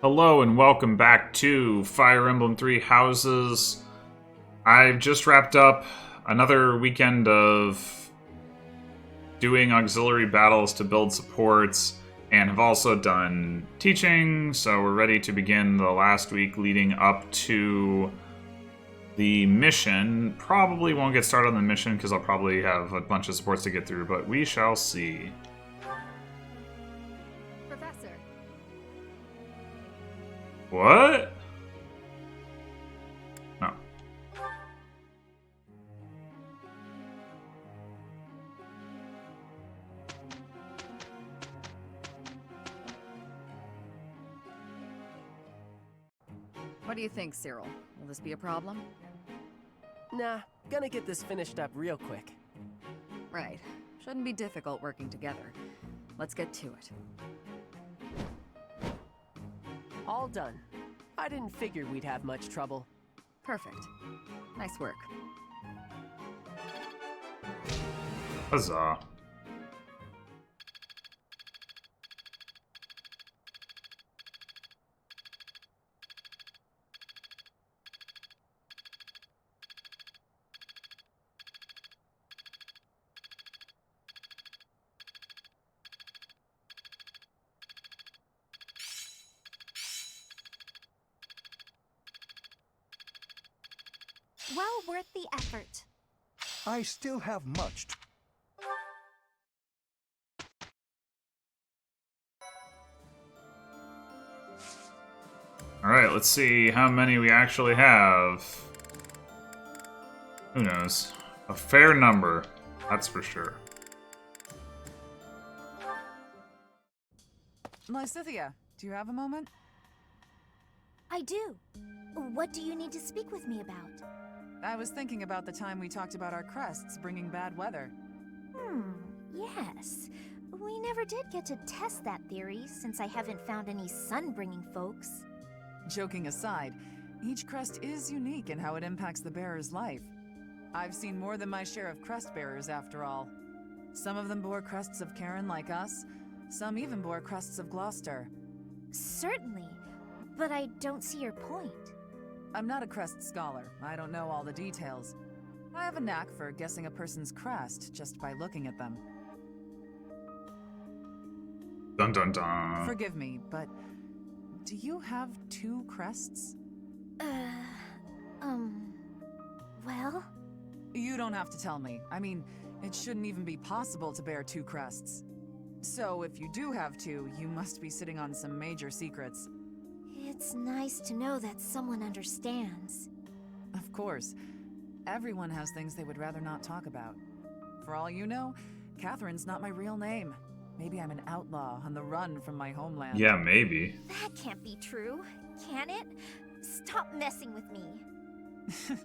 Hello and welcome back to Fire Emblem Three Houses. I've just wrapped up another weekend of doing auxiliary battles to build supports and have also done teaching, so we're ready to begin the last week leading up to the mission. Probably won't get started on the mission because I'll probably have a bunch of supports to get through, but we shall see. Professor. What? No. What do you think, Cyril? Will this be a problem? Nah, gonna get this finished up real quick. Right. Shouldn't be difficult working together. Let's get to it. All done. I didn't figure we'd have much trouble. Perfect. Nice work. Huzzah. Well worth the effort. I still have much to... Alright, let's see how many we actually have. Who knows? A fair number, that's for sure. Lysithia, do you have a moment? I do. What do you need to speak with me about? I was thinking about the time we talked about our crests bringing bad weather. Yes. We never did get to test that theory, since I haven't found any sun-bringing folks. Joking aside, each crest is unique in how it impacts the bearer's life. I've seen more than my share of crest bearers, after all. Some of them bore crests of Karen like us, some even bore crests of Gloucester. Certainly, but I don't see your point. I'm not a crest scholar, I don't know all the details. I have a knack for guessing a person's crest just by looking at them. Dun dun dun. Forgive me, but do you have two crests? Well? You don't have to tell me. I mean, it shouldn't even be possible to bear two crests. So if you do have two, you must be sitting on some major secrets. It's nice to know that someone understands. Of course. Everyone has things they would rather not talk about. For all you know, Catherine's not my real name. Maybe I'm an outlaw on the run from my homeland. Yeah, maybe. That can't be true, can it? Stop messing with me.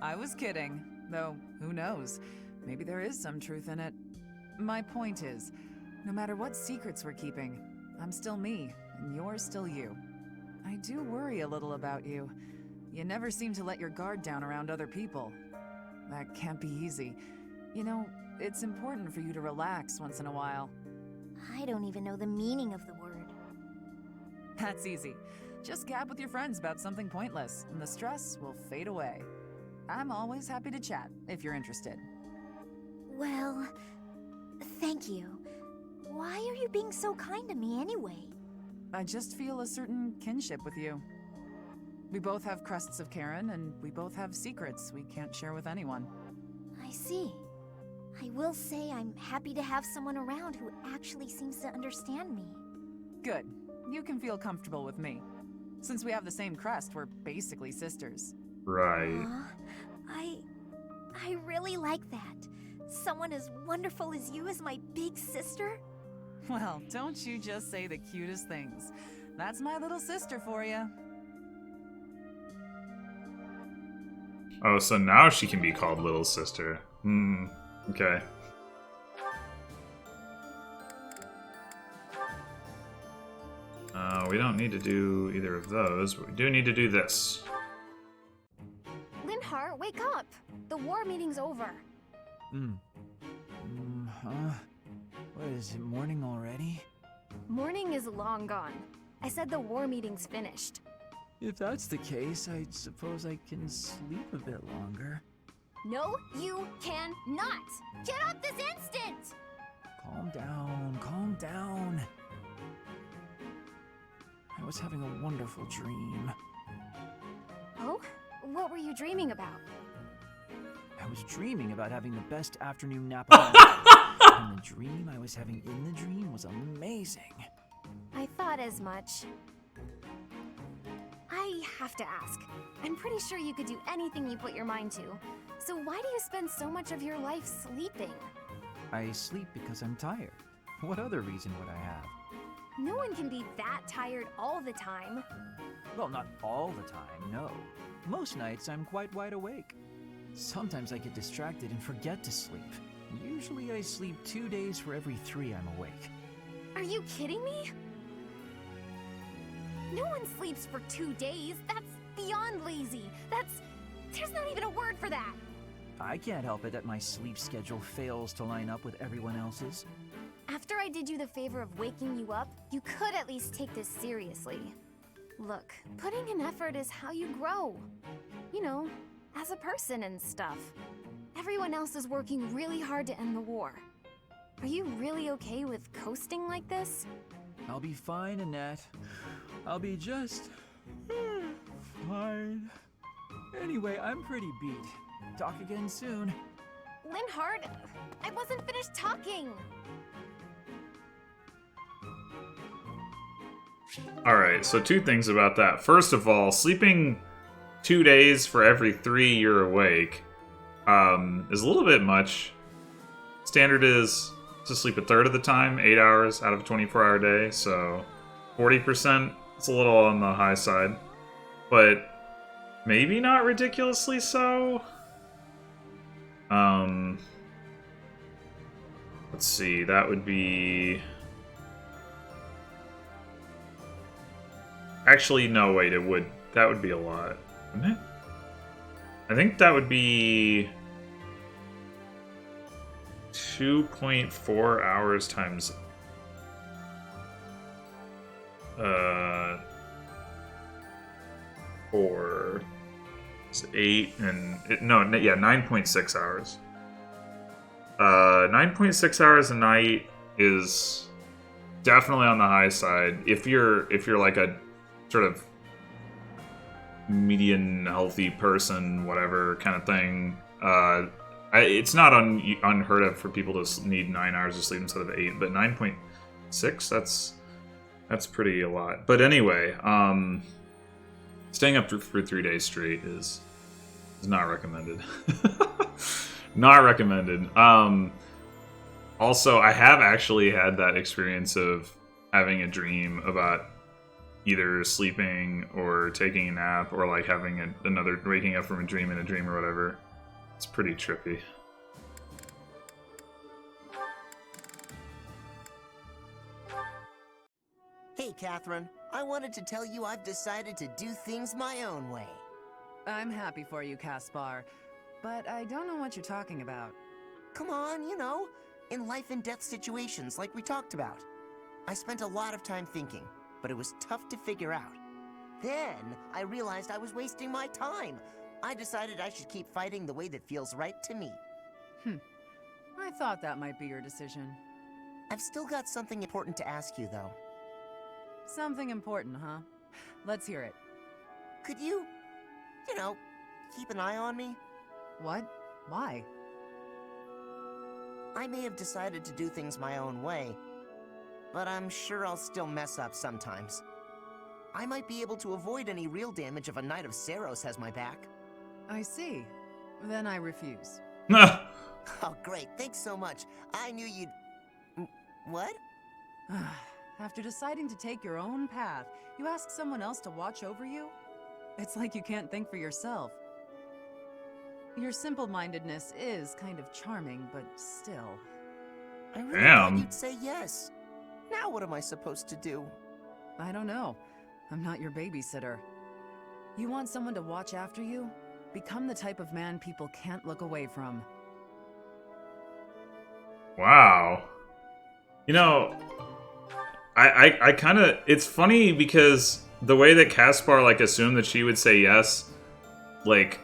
I was kidding. Though, who knows? Maybe there is some truth in it. My point is, no matter what secrets we're keeping, I'm still me, and you're still you. I do worry a little about you. You never seem to let your guard down around other people. That can't be easy. You know, it's important for you to relax once in a while. I don't even know the meaning of the word. That's easy. Just gab with your friends about something pointless, and the stress will fade away. I'm always happy to chat, if you're interested. Well, thank you. Why are you being so kind to me anyway? I just feel a certain kinship with you. We both have crests of Karen, and we both have secrets we can't share with anyone. I see. I will say I'm happy to have someone around who actually seems to understand me. Good. You can feel comfortable with me. Since we have the same crest, we're basically sisters. Right. I really like that. Someone as wonderful as you is my big sister? Well, don't you just say the cutest things. That's my little sister for you. Oh, so now she can be called Little Sister. Okay. We don't need to do either of those, but we do need to do this. Linhar, wake up! The war meeting's over. What is it, morning already? Morning is long gone. I said the war meeting's finished. If that's the case, I suppose I can sleep a bit longer. No, you cannot! Get up this instant! Calm down, calm down. I was having a wonderful dream. Oh? What were you dreaming about? I was dreaming about having the best afternoon nap of my life. And the dream I was having in the dream was amazing. I thought as much. I have to ask. I'm pretty sure you could do anything you put your mind to. So why do you spend so much of your life sleeping? I sleep because I'm tired. What other reason would I have? No one can be that tired all the time. Well, not all the time, no. Most nights I'm quite wide awake. Sometimes I get distracted and forget to sleep. Usually I sleep 2 days for every 3 I'm awake. Are you kidding me? No one sleeps for 2 days. That's beyond lazy. There's not even a word for that. I can't help it that my sleep schedule fails to line up with everyone else's. After I did you the favor of waking you up, you could at least take this seriously. Look, putting in effort is how you grow. You know, as a person and stuff. Everyone else is working really hard to end the war. Are you really okay with coasting like this? I'll be fine, Annette. I'll be just fine. Anyway, I'm pretty beat. Talk again soon. Linhart, I wasn't finished talking. Alright, so 2 things about that. First of all, sleeping 2 days for every 3 you're awake is a little bit much. Standard is to sleep a third of the time, 8 hours out of a 24-hour day, so 40%, it's a little on the high side. But maybe not ridiculously so. Let's see, that would be... Actually, no, wait, that would be a lot, wouldn't it? I think that would be 2.4 hours times 4. It's 8 and... 9.6 hours. 9.6 hours a night is definitely on the high side. If you're like a sort of median healthy person, whatever kind of thing, it's not unheard of for people to need 9 hours of sleep instead of 8, but 9.6, that's pretty a lot. But anyway, staying up for 3 days straight is not recommended. Not recommended. Also, I have actually had that experience of having a dream about either sleeping or taking a nap or like having another waking up from a dream in a dream or whatever. It's pretty trippy. Hey, Catherine. I wanted to tell you I've decided to do things my own way. I'm happy for you, Caspar, but I don't know what you're talking about. Come on, you know, in life and death situations like we talked about. I spent a lot of time thinking, but it was tough to figure out. Then I realized I was wasting my time. I decided I should keep fighting the way that feels right to me. I thought that might be your decision. I've still got something important to ask you, though. Something important, huh? Let's hear it. Could you keep an eye on me? What? Why? I may have decided to do things my own way, but I'm sure I'll still mess up sometimes. I might be able to avoid any real damage if a Knight of Saros has my back. I see. Then I refuse. Oh, great. Thanks so much. I knew you'd... What? After deciding to take your own path, you ask someone else to watch over you? It's like you can't think for yourself. Your simple-mindedness is kind of charming, but still. I really thought you'd say yes. Now what am I supposed to do? I don't know. I'm not your babysitter. You want someone to watch after you? Become the type of man people can't look away from. Wow. You know, I kind of... It's funny because the way that Caspar, like, assumed that she would say yes, like,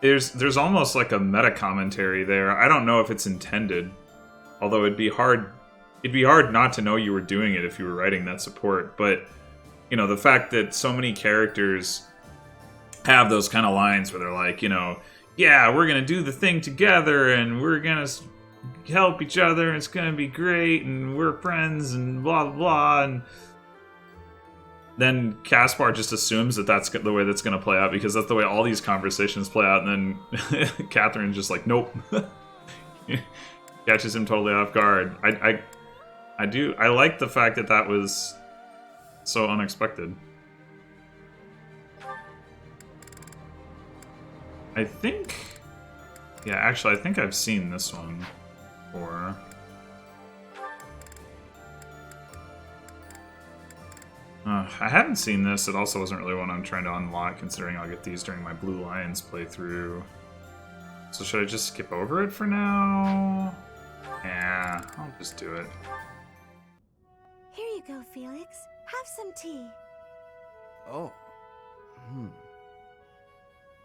there's almost like a meta commentary there. I don't know if it's intended, although it'd be hard not to know you were doing it if you were writing that support. But, you know, the fact that so many characters have those kind of lines where they're like, you know, yeah, we're gonna do the thing together, and we're gonna help each other, and it's gonna be great, and we're friends, and blah blah blah, and then Caspar just assumes that that's the way that's gonna play out, because that's the way all these conversations play out, and then Catherine's just like, nope. Catches him totally off guard. I like the fact that that was so unexpected. I think... Yeah, actually, I think I've seen this one before. I haven't seen this. It also wasn't really one I'm trying to unlock, considering I'll get these during my Blue Lions playthrough. So should I just skip over it for now? Yeah, I'll just do it. Here you go, Felix. Have some tea. Oh.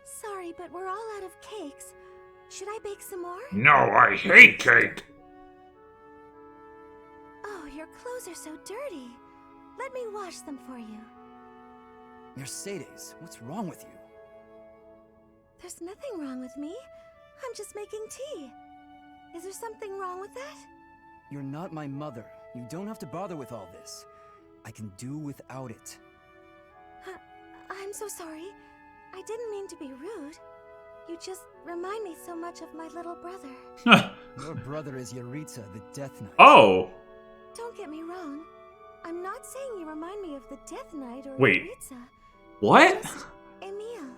Sorry, but we're all out of cakes. Should I bake some more? No, I hate cake! Oh, your clothes are so dirty. Let me wash them for you. Mercedes, what's wrong with you? There's nothing wrong with me. I'm just making tea. Is there something wrong with that? You're not my mother. You don't have to bother with all this. I can do without it. I'm so sorry. I didn't mean to be rude. You just remind me so much of my little brother. Your brother is Yaritza, the Death Knight. Oh! Don't get me wrong. I'm not saying you remind me of the Death Knight or Wait. Yaritza. What? Just Emil.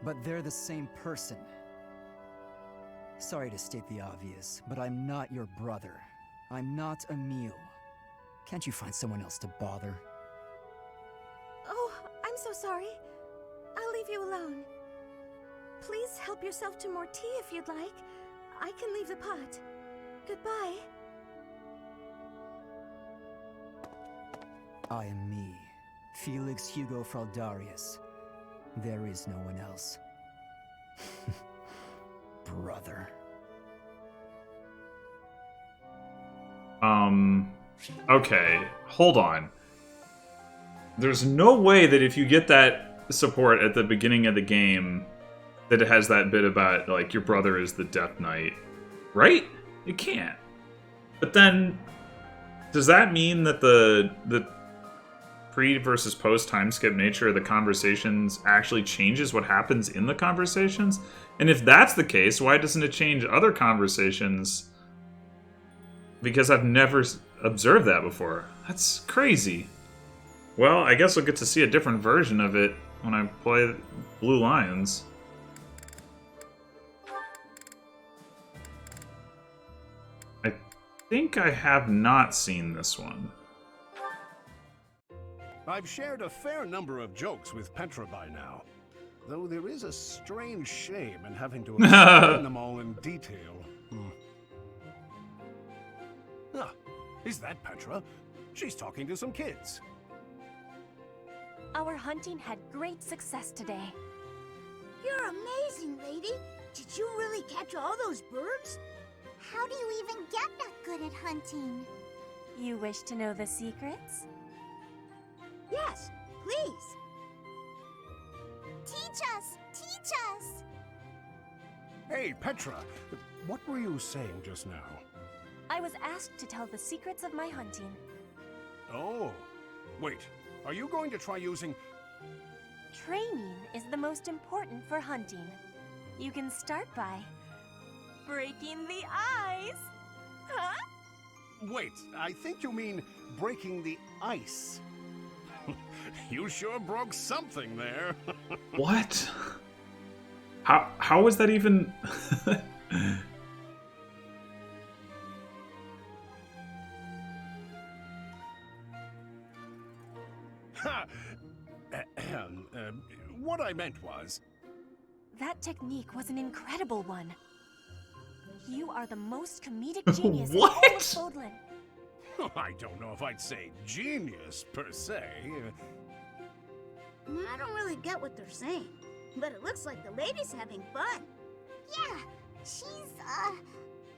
But they're the same person. Sorry to state the obvious, but I'm not your brother. I'm not Emil. Can't you find someone else to bother? Oh, I'm so sorry. I'll leave you alone. Please help yourself to more tea if you'd like. I can leave the pot. Goodbye. I am me, Felix Hugo Fraldarius. There is no one else. Brother. Okay, hold on. There's no way that if you get that support at the beginning of the game, that it has that bit about, like, your brother is the Death Knight. Right? It can't. But then, does that mean that the pre versus post time skip nature of the conversations actually changes what happens in the conversations? And if that's the case, why doesn't it change other conversations? Because I've never observed that before. That's crazy. Well, I guess we'll get to see a different version of it when I play Blue Lions. I think I have not seen this one. I've shared a fair number of jokes with Petra by now, though there is a strange shame in having to explain them all in detail. Ah, is that Petra? She's talking to some kids. Our hunting had great success today. You're amazing, lady. Did you really catch all those birds? How do you even get that good at hunting? You wish to know the secrets? Yes, please. Teach us! Teach us! Hey, Petra, what were you saying just now? I was asked to tell the secrets of my hunting. Oh, wait. Are you going to try using... Training is the most important for hunting. You can start by breaking the ice. Huh? Wait, I think you mean breaking the ice. You sure broke something there. What? How was that even... What I meant was... That technique was an incredible one. You are the most comedic genius in all of Fodlan. I don't know if I'd say genius, per se. I don't really get what they're saying, but it looks like the lady's having fun. Yeah, she's,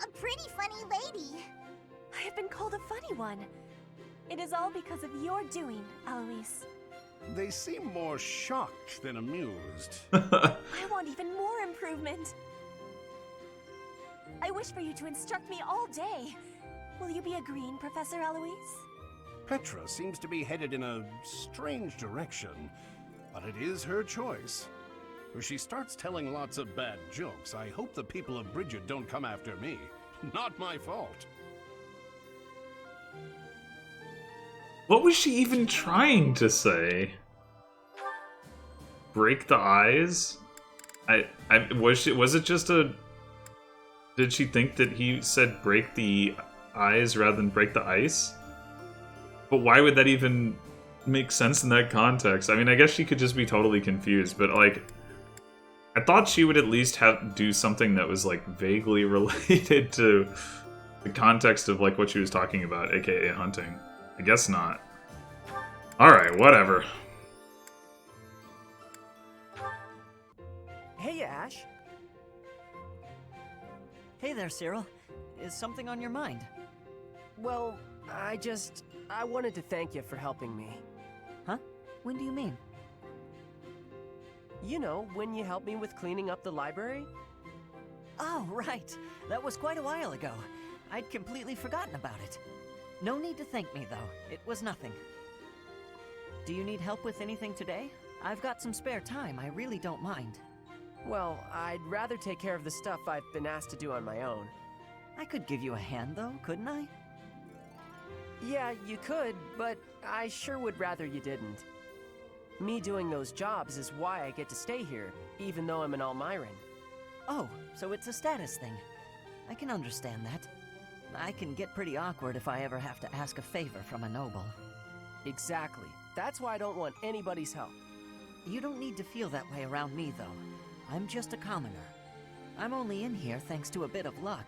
a pretty funny lady. I have been called a funny one. It is all because of your doing, Eloise. They seem more shocked than amused. I want even more improvement. I wish for you to instruct me all day. Will you be agreeing, Professor Eloise? Petra seems to be headed in a strange direction, but it is her choice. If she starts telling lots of bad jokes, I hope the people of Bridget don't come after me. Not my fault. What was she even trying to say? Break the eyes? Was it just a... Did she think that he said break the eyes rather than break the ice? But why would that even make sense in that context? I mean, I guess she could just be totally confused, but like... I thought she would at least do something that was like vaguely related to the context of like what she was talking about, aka hunting. I guess not. Alright, whatever. Hey, Ash. Hey there, Cyril. Is something on your mind? Well, I wanted to thank you for helping me. Huh? When do you mean? You know, when you helped me with cleaning up the library? Oh, right. That was quite a while ago. I'd completely forgotten about it. No need to thank me, though. It was nothing. Do you need help with anything today? I've got some spare time. I really don't mind. Well, I'd rather take care of the stuff I've been asked to do on my own. I could give you a hand, though, couldn't I? Yeah, you could, but I sure would rather you didn't. Me doing those jobs is why I get to stay here, even though I'm an Almiran. Oh, so it's a status thing. I can understand that. I can get pretty awkward if I ever have to ask a favor from a noble. Exactly. That's why I don't want anybody's help. You don't need to feel that way around me, though. I'm just a commoner. I'm only in here thanks to a bit of luck.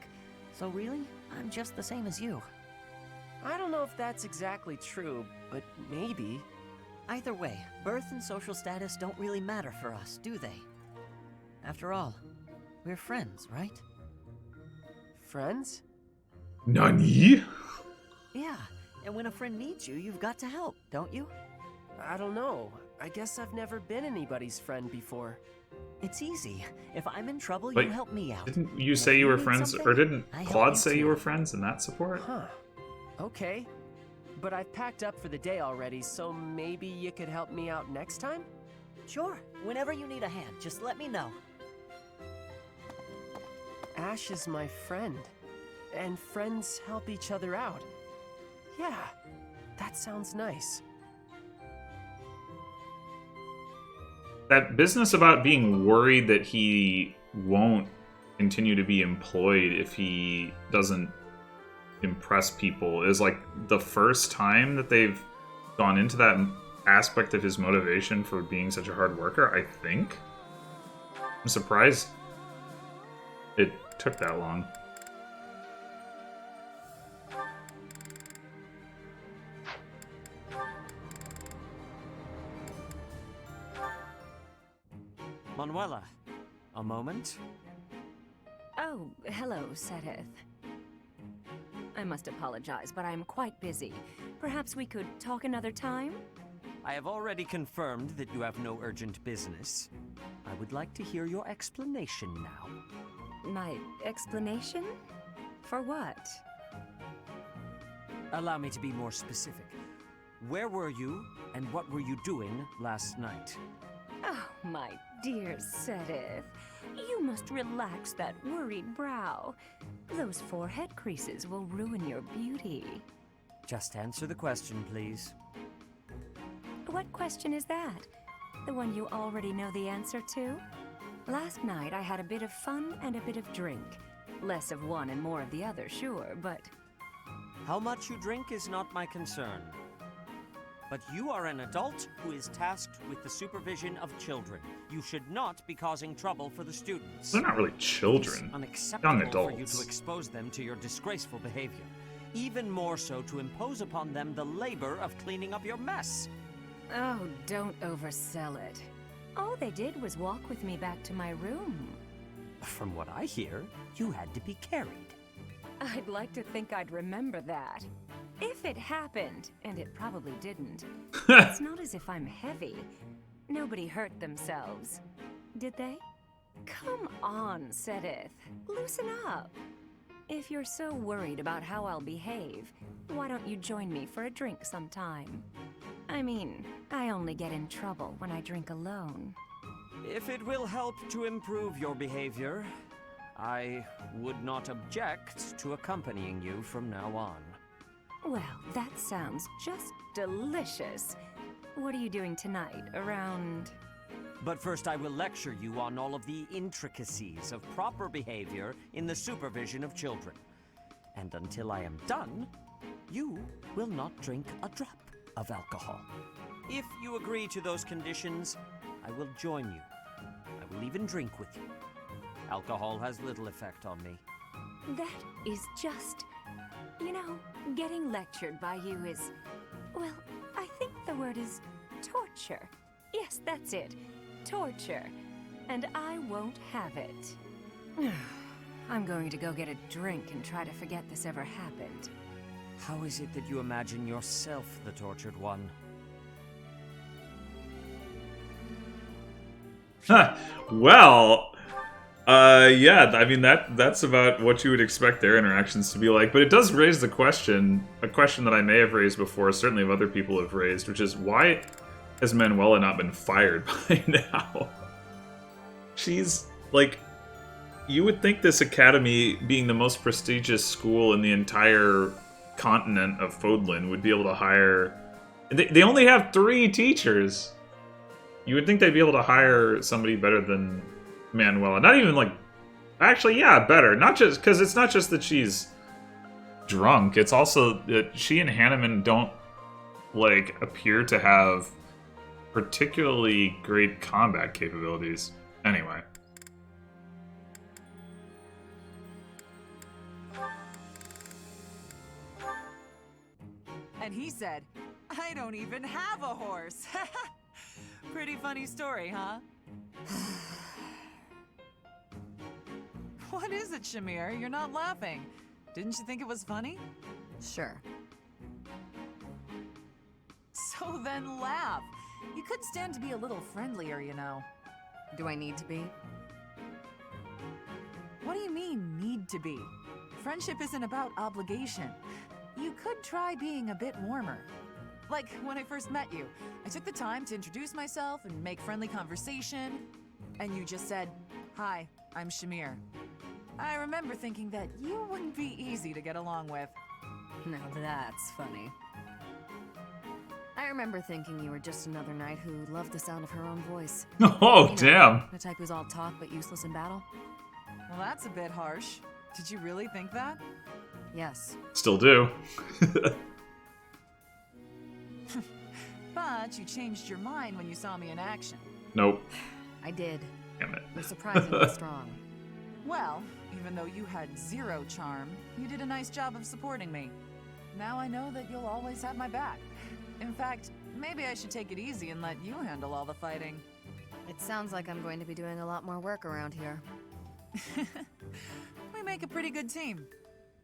So really, I'm just the same as you. I don't know if that's exactly true, but maybe. Either way, birth and social status don't really matter for us, do they? After all, we're friends, right? Friends? Nani? Yeah, and when a friend needs you, you've got to help, don't you? I don't know. I guess I've never been anybody's friend before. It's easy. If I'm in trouble, Wait, you help me out. Didn't you say you were friends, or didn't Claude say you were friends in that support? Huh. Okay. But I've packed up for the day already, so maybe you could help me out next time? Sure. Whenever you need a hand, just let me know. Ash is my friend. And friends help each other out. Yeah, that sounds nice. That business about being worried that he won't continue to be employed if he doesn't impress people is like the first time that they've gone into that aspect of his motivation for being such a hard worker, I think. I'm surprised it took that long. Manuela, a moment? Oh, hello, Sereth. I must apologize, but I'm quite busy. Perhaps we could talk another time? I have already confirmed that you have no urgent business. I would like to hear your explanation now. My explanation? For what? Allow me to be more specific. Where were you, and what were you doing last night? Oh, my dear Sereth. You must relax that worried brow. Those forehead creases will ruin your beauty. Just answer the question, please. What question is that? The one you already know the answer to? Last night I had a bit of fun and a bit of drink. Less of one and more of the other, sure, but... How much you drink is not my concern. But you are an adult who is tasked with the supervision of children. You should not be causing trouble for the students. They're not really children. It's unacceptable Young for you adults. to expose them to your disgraceful behavior. even more so to impose upon them the labor of cleaning up your mess. Oh, don't oversell it. All they did was walk with me back to my room. From what I hear, you had to be carried. I'd like to think I'd remember that. If it happened, and it probably didn't, it's not as if I'm heavy. Nobody hurt themselves. Did they? Come on, Sedith. Loosen up. If you're so worried about how I'll behave, why don't you join me for a drink sometime? I mean, I only get in trouble when I drink alone. If it will help to improve your behavior, I would not object to accompanying you from now on. Well, that sounds just delicious. What are you doing tonight, around... But first I will lecture you on all of the intricacies of proper behavior in the supervision of children. And until I am done, you will not drink a drop of alcohol. If you agree to those conditions, I will join you. I will even drink with you. Alcohol has little effect on me. That is just... You know, getting lectured by you is... Well, I think the word is torture. Yes, that's it. Torture. And I won't have it. I'm going to go get a drink and try to forget this ever happened. How is it that you imagine yourself the tortured one? Well, yeah, I mean, that's about what you would expect their interactions to be like, but it does raise the question, a question that I may have raised before, certainly of other people have raised, which is, why has Manuela not been fired by now? She's, like, you would think this academy, being the most prestigious school in the entire continent of Fodlan, would be able to hire... They only have 3 teachers! You would think they'd be able to hire somebody better than Manuela. Not even, like... Actually, yeah, better. Not just... Because it's not just that she's drunk. It's also that she and Hanneman don't, like, appear to have particularly great combat capabilities. Anyway. And he said, I don't even have a horse. Pretty funny story, huh? What is it, Shamir? You're not laughing. Didn't you think it was funny? Sure. So then laugh. You could stand to be a little friendlier, you know. Do I need to be? What do you mean, need to be? Friendship isn't about obligation. You could try being a bit warmer. Like, when I first met you, I took the time to introduce myself and make friendly conversation, and you just said, "Hi, I'm Shamir." I remember thinking that you wouldn't be easy to get along with. Now that's funny. I remember thinking you were just another knight who loved the sound of her own voice. Oh, you know, damn. The type who's all talk but useless in battle. Well, that's a bit harsh. Did you really think that? Yes. Still do. But you changed your mind when you saw me in action. Nope. I did. Damn it. You're surprisingly strong. Well, even though you had 0 charm, you did a nice job of supporting me. Now I know that you'll always have my back. In fact, maybe I should take it easy and let you handle all the fighting. It sounds like I'm going to be doing a lot more work around here. We make a pretty good team.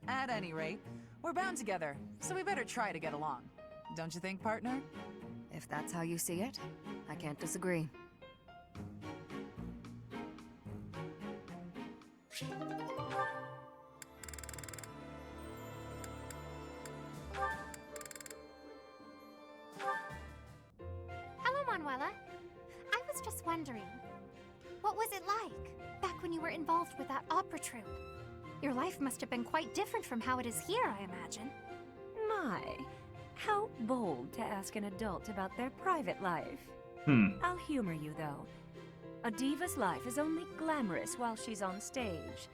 At any rate, we're bound together, so we better try to get along. Don't you think, partner? If that's how you see it, I can't disagree. Hello, Manuela. I was just wondering, what was it like back when you were involved with that opera troupe? Your life must have been quite different from how it is here, I imagine. My, how bold to ask an adult about their private life. I'll humor you, though. A diva's life is only glamorous while she's on stage.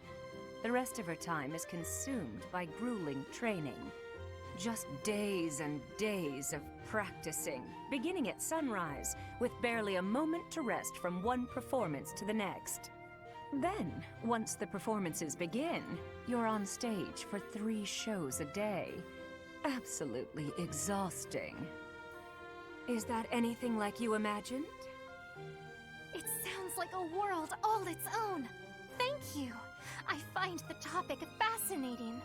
The rest of her time is consumed by grueling training. Just days and days of practicing, beginning at sunrise, with barely a moment to rest from one performance to the next. Then, once the performances begin, you're on stage for 3 shows a day. Absolutely exhausting. Is that anything like you imagined? It sounds like a world all its own. Thank you. I find the topic fascinating.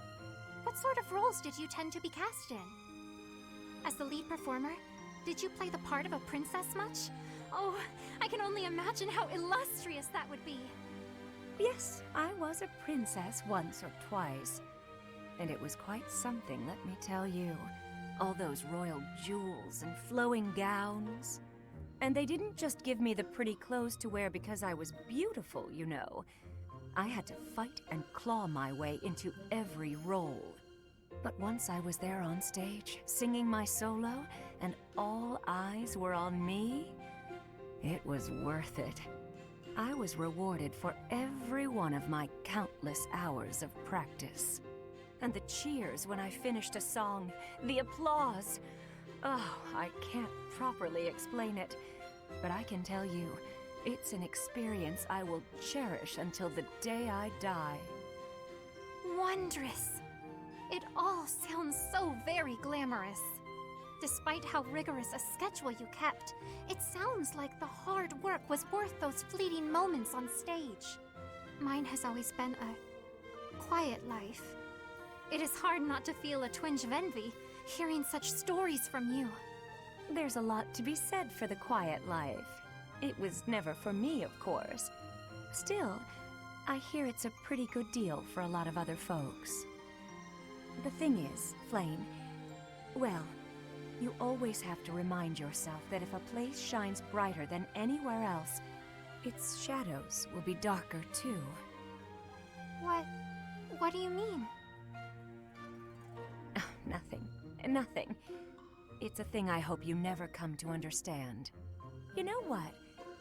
What sort of roles did you tend to be cast in? As the lead performer, did you play the part of a princess much? Oh, I can only imagine how illustrious that would be. Yes, I was a princess once or twice. And it was quite something, let me tell you. All those royal jewels and flowing gowns. And they didn't just give me the pretty clothes to wear because I was beautiful, you know. I had to fight and claw my way into every role. But once I was there on stage, singing my solo, and all eyes were on me, it was worth it. I was rewarded for every one of my countless hours of practice. And the cheers when I finished a song, the applause. Oh, I can't properly explain it, but I can tell you, it's an experience I will cherish until the day I die. Wondrous. It all sounds so very glamorous. Despite how rigorous a schedule you kept, it sounds like the hard work was worth those fleeting moments on stage. Mine has always been a quiet life. It is hard not to feel a twinge of envy, hearing such stories from you. There's a lot to be said for the quiet life. It was never for me, of course. Still, I hear it's a pretty good deal for a lot of other folks. The thing is, Flame, well, you always have to remind yourself that if a place shines brighter than anywhere else, its shadows will be darker too. What do you mean? Oh, nothing. It's a thing I hope you never come to understand. You know what?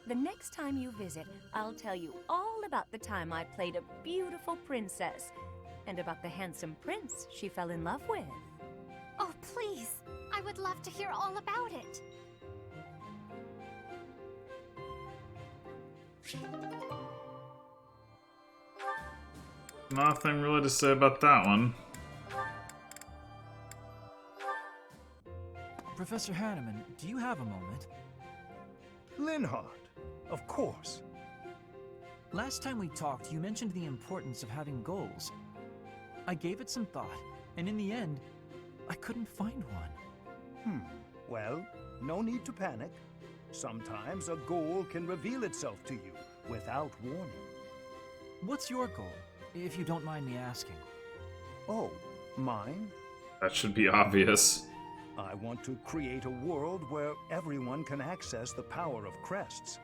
The next time you visit, I'll tell you all about the time I played a beautiful princess, and about the handsome prince she fell in love with. Oh, please! I would love to hear all about it. Nothing really to say about that one. Professor Hanneman, do you have a moment? Linhardt, of course. Last time we talked, you mentioned the importance of having goals. I gave it some thought, and in the end, I couldn't find one. Well, no need to panic. Sometimes a goal can reveal itself to you without warning. What's your goal, if you don't mind me asking? Oh, mine? That should be obvious. I want to create a world where everyone can access the power of crests.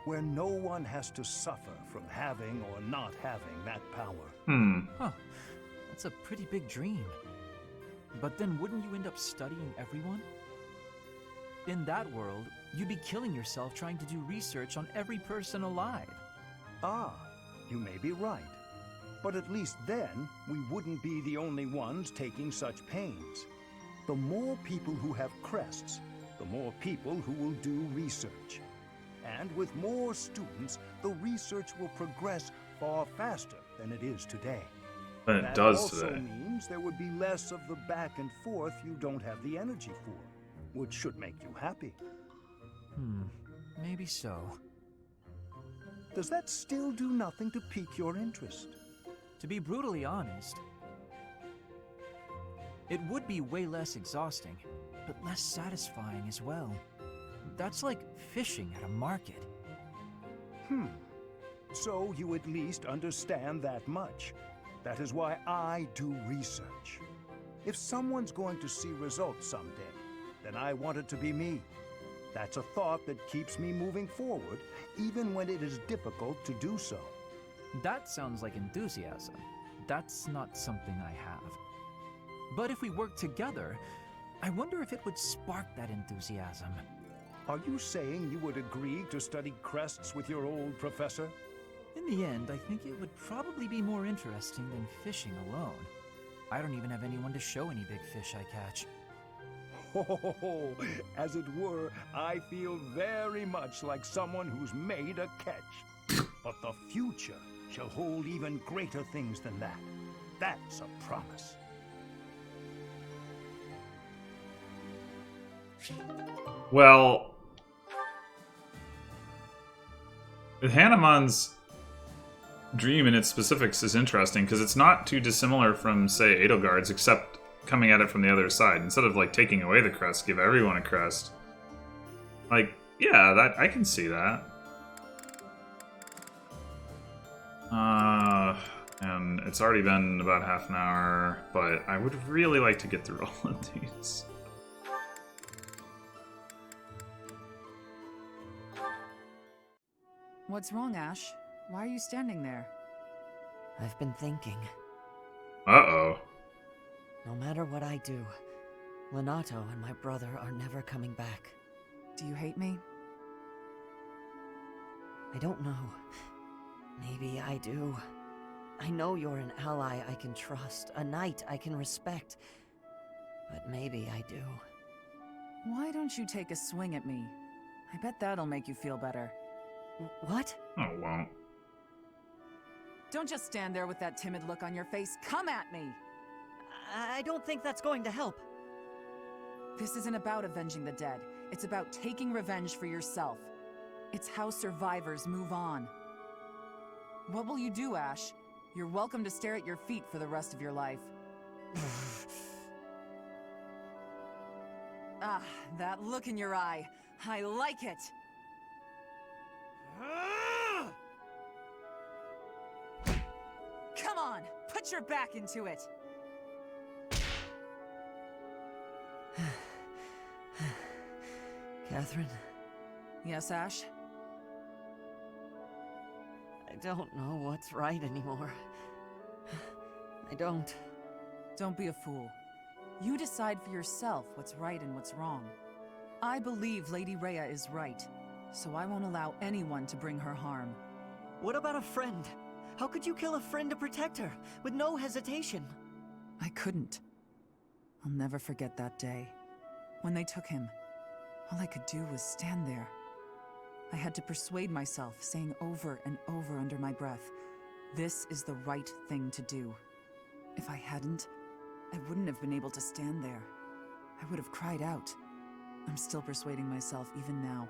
Where no one has to suffer from having or not having that power. Huh. That's a pretty big dream. But then wouldn't you end up studying everyone? In that world, you'd be killing yourself trying to do research on every person alive. Ah, you may be right. But at least then, we wouldn't be the only ones taking such pains. The more people who have crests, the more people who will do research. And with more students, the research will progress far faster than it is today. But it does today. That also today. means there would be less of the back and forth you don't have the energy for, which should make you happy. Maybe so. Does that still do nothing to pique your interest? To be brutally honest, it would be way less exhausting, but less satisfying as well. That's like fishing at a market. So you at least understand that much. That is why I do research. If someone's going to see results someday, then I want it to be me. That's a thought that keeps me moving forward, even when it is difficult to do so. That sounds like enthusiasm. That's not something I have. But if we work together, I wonder if it would spark that enthusiasm. Are you saying you would agree to study crests with your old professor? In the end, I think it would probably be more interesting than fishing alone. I don't even have anyone to show any big fish I catch. Oh, as it were, I feel very much like someone who's made a catch. But the future shall hold even greater things than that. That's a promise. Well, Hanuman's dream and its specifics is interesting because it's not too dissimilar from, say, Edelgard's, except coming at it from the other side. Instead of like taking away the crest, give everyone a crest. Like, yeah, that I can see that. And it's already been about half an hour, but I would really like to get through all of these. What's wrong, Ash? Why are you standing there? I've been thinking. Uh-oh. No matter what I do, Lenato and my brother are never coming back. Do you hate me? I don't know. Maybe I do. I know you're an ally I can trust, a knight I can respect. But maybe I do. Why don't you take a swing at me? I bet that'll make you feel better. What? Oh, it won't. Don't just stand there with that timid look on your face. Come at me! I don't think that's going to help. This isn't about avenging the dead. It's about taking revenge for yourself. It's how survivors move on. What will you do, Ash? You're welcome to stare at your feet for the rest of your life. Ah, that look in your eye. I like it! Come on, put your back into it! Catherine? Yes, Ash? I don't know what's right anymore. I don't. Don't be a fool. You decide for yourself what's right and what's wrong. I believe Lady Rhea is right, so I won't allow anyone to bring her harm. What about a friend? How could you kill a friend to protect her, with no hesitation? I couldn't. I'll never forget that day. When they took him, all I could do was stand there. I had to persuade myself, saying over and over under my breath, this is the right thing to do. If I hadn't, I wouldn't have been able to stand there. I would have cried out. I'm still persuading myself even now.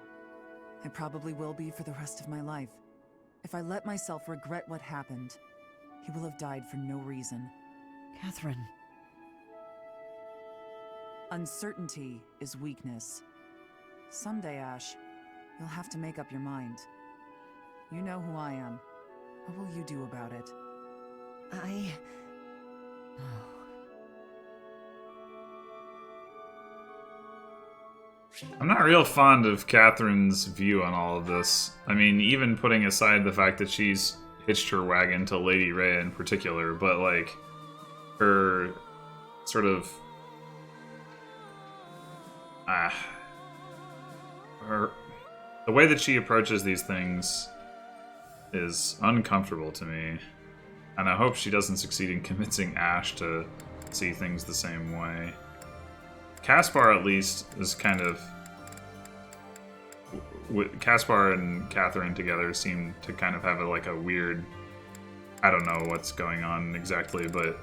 I probably will be for the rest of my life. If I let myself regret what happened, he will have died for no reason. Catherine. Uncertainty is weakness. Someday, Ash, you'll have to make up your mind. You know who I am. What will you do about it? I'm not real fond of Catherine's view on all of this. I mean, even putting aside the fact that she's hitched her wagon to Lady Rhea in particular, but like her sort of the way that she approaches these things is uncomfortable to me, and I hope she doesn't succeed in convincing Ash to see things the same way. Caspar, at least, is kind of... Caspar and Catherine together seem to kind of have a weird... I don't know what's going on exactly, but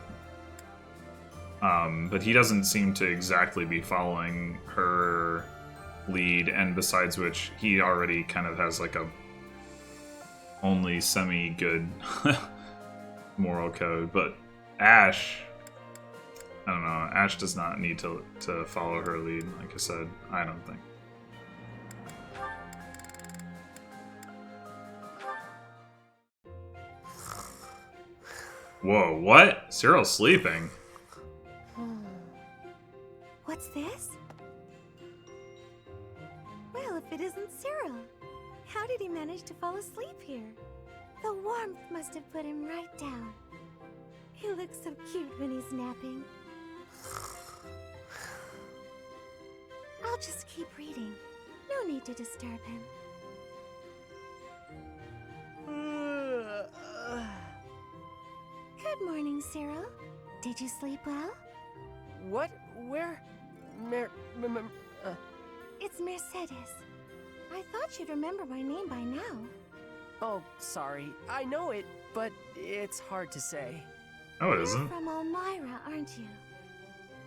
he doesn't seem to exactly be following her lead, and besides which, he already kind of has like a only semi-good moral code, but Ash... I don't know, Ash does not need to follow her lead, like I said, I don't think. Whoa, what? Cyril's sleeping. What's this? Well, if it isn't Cyril. How did he manage to fall asleep here? The warmth must have put him right down. He looks so cute when he's napping. I'll just keep reading. No need to disturb him. Good morning, Cyril. Did you sleep well? What? Where? It's Mercedes. I thought you'd remember my name by now. Oh, sorry. I know it, but it's hard to say. No, it You're isn't. from Elmira, aren't you?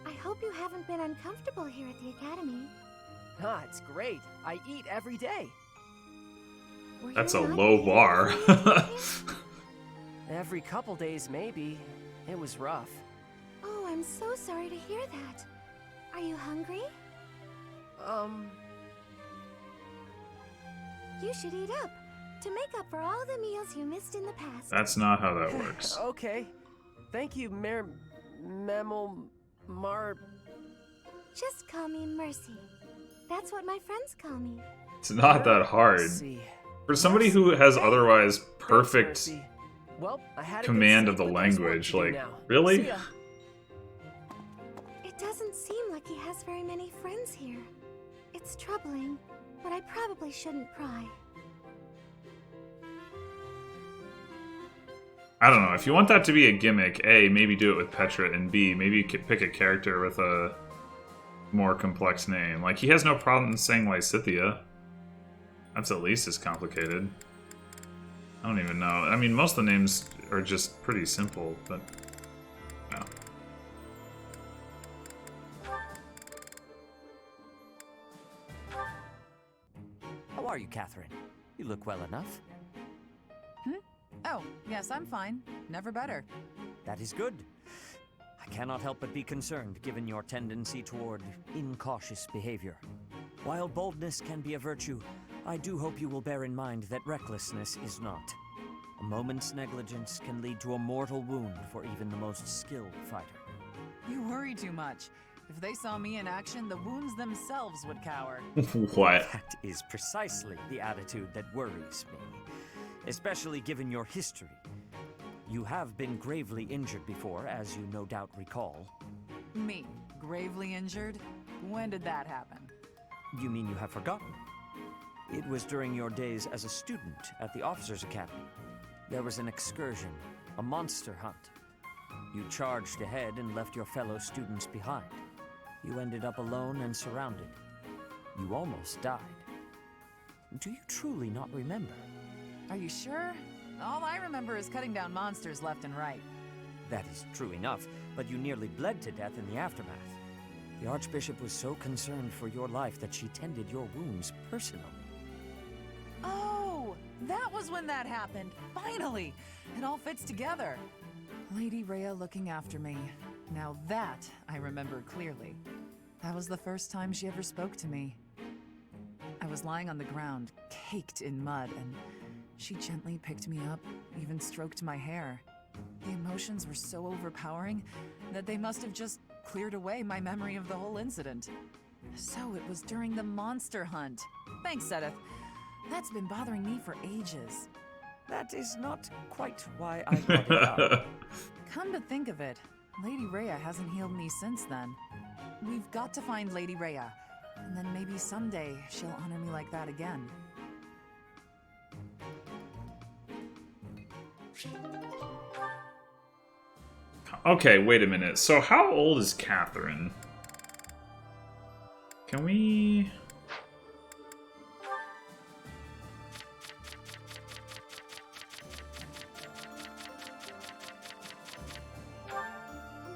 I hope you haven't been uncomfortable here at the academy. Ah, it's great. I eat every day. Were That's a you not low eating bar. before you came here? Every couple days, maybe. It was rough. Oh, I'm so sorry to hear that. Are you hungry? You should eat up, to make up for all the meals you missed in the past. That's not how that works. Okay. Thank you, Mar... Just call me Mercy. That's what my friends call me. It's not that hard. See. For somebody who has otherwise perfect Thanks, Mercy. Well, I had a good command sleep, of the but there's work language, to do like, now. really? See ya. It doesn't seem like he has very many friends here. It's troubling, but I probably shouldn't pry. I don't know. If you want that to be a gimmick, A, maybe do it with Petra, and B, maybe you could pick a character with a more complex name. Like, he has no problem saying Lysithea. That's at least as complicated. I don't even know. I mean, most of the names are just pretty simple, but... no. How are you, Catherine? You look well enough. Oh, yes, I'm fine. Never better. That is good. I cannot help but be concerned, given your tendency toward incautious behavior. While boldness can be a virtue, I do hope you will bear in mind that recklessness is not. A moment's negligence can lead to a mortal wound for even the most skilled fighter. You worry too much. If they saw me in action, the wounds themselves would cower. What? That is precisely the attitude that worries me, especially given your history. You have been gravely injured before, as you no doubt recall. Me? Gravely injured? When did that happen? You mean you have forgotten? It was during your days as a student at the Officers' Academy. There was an excursion, a monster hunt. You charged ahead and left your fellow students behind. You ended up alone and surrounded. You almost died. Do you truly not remember? Are you sure? All I remember is cutting down monsters left and right. That is true enough, but you nearly bled to death in the aftermath. The Archbishop was so concerned for your life that she tended your wounds personally. Oh, that was when that happened. Finally! It all fits together. Lady Rhea looking after me. Now that I remember clearly. That was the first time she ever spoke to me. I was lying on the ground, caked in mud, and she gently picked me up, even stroked my hair. The emotions were so overpowering that they must have just cleared away my memory of the whole incident. So it was during the monster hunt. Thanks, Sedith. That's been bothering me for ages. That is not quite why I brought it up. Come to think of it, Lady Rhea hasn't healed me since then. We've got to find Lady Rhea, and then maybe someday she'll honor me like that again. Okay, wait a minute. So how old is Catherine? Can we...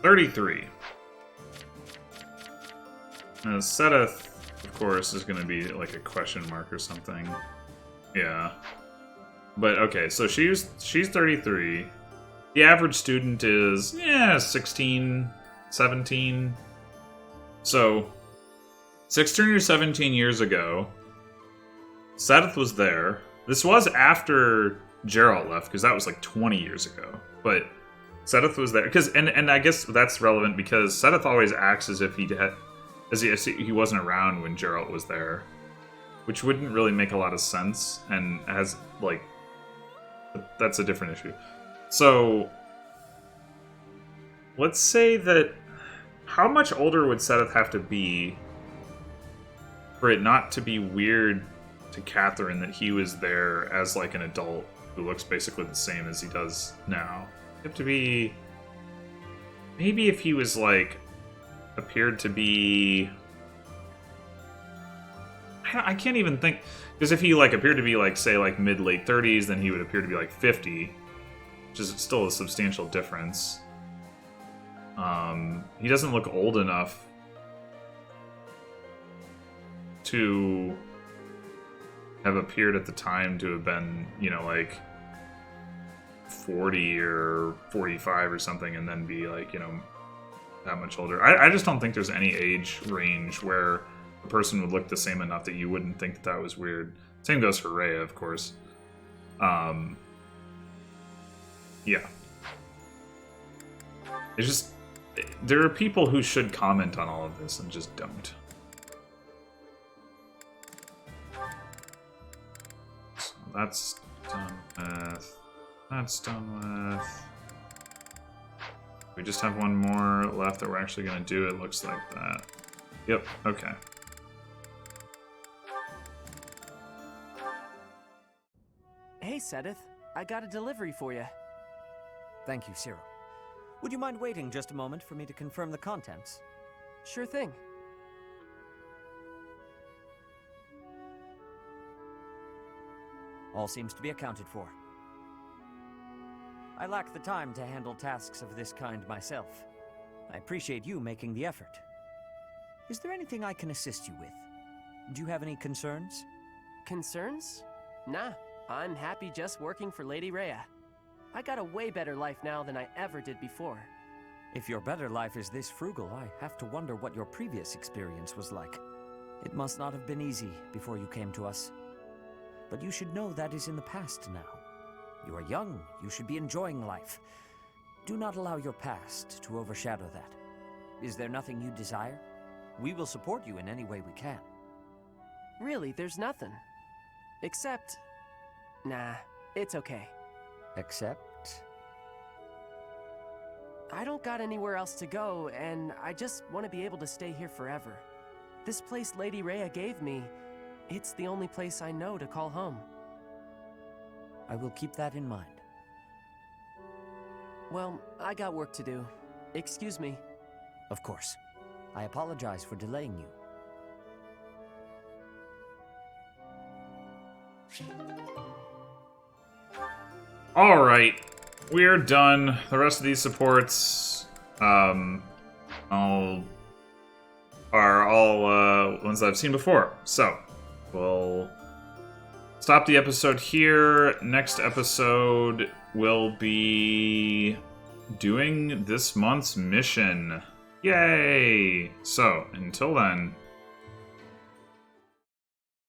$33. Now, Sedith, of course, is going to be like a question mark or something. Yeah. But, okay, so she's 33. The average student is, 16, 17. So, 16 or 17 years ago, Sedith was there. This was after Geralt left, because that was like 20 years ago. But Sedith was there, because and I guess that's relevant because Sedith always acts as if he wasn't around when Geralt was there, which wouldn't really make a lot of sense, and has like that's a different issue. So let's say that how much older would Sedith have to be for it not to be weird to Catherine that he was there as like an adult who looks basically the same as he does now? Have to be maybe if he was like appeared to be, I I can't even think, because if he like appeared to be like, say, like mid-late 30s, then he would appear to be like 50, which is still a substantial difference. He doesn't look old enough to have appeared at the time to have been, you know, like 40 or 45 or something, and then be like, you know, that much older. I just don't think there's any age range where a person would look the same enough that you wouldn't think that that was weird. Same goes for Rhea, of course. Yeah. It's just, there are people who should comment on all of this and just don't. So that's done with. That's done with. We just have one more left that we're actually going to do. It looks like that. Yep, okay. Hey, Sedith. I got a delivery for you. Thank you, Cyril. Would you mind waiting just a moment for me to confirm the contents? Sure thing. All seems to be accounted for. I lack the time to handle tasks of this kind myself. I appreciate you making the effort. Is there anything I can assist you with? Do you have any concerns? Concerns? Nah, I'm happy just working for Lady Rhea. I got a way better life now than I ever did before. If your better life is this frugal, I have to wonder what your previous experience was like. It must not have been easy before you came to us. But you should know that is in the past now. You are young, you should be enjoying life. Do not allow your past to overshadow that. Is there nothing you desire? We will support you in any way we can. Really, there's nothing. Except... Nah, it's okay. Except? I don't got anywhere else to go, and I just want to be able to stay here forever. This place Lady Rhea gave me, it's the only place I know to call home. I will keep that in mind. Well, I got work to do. Excuse me. Of course. I apologize for delaying you. Alright, we're done. The rest of these supports are all ones that I've seen before. So, we'll stop the episode here. Next episode will be doing this month's mission. Yay! So, until then,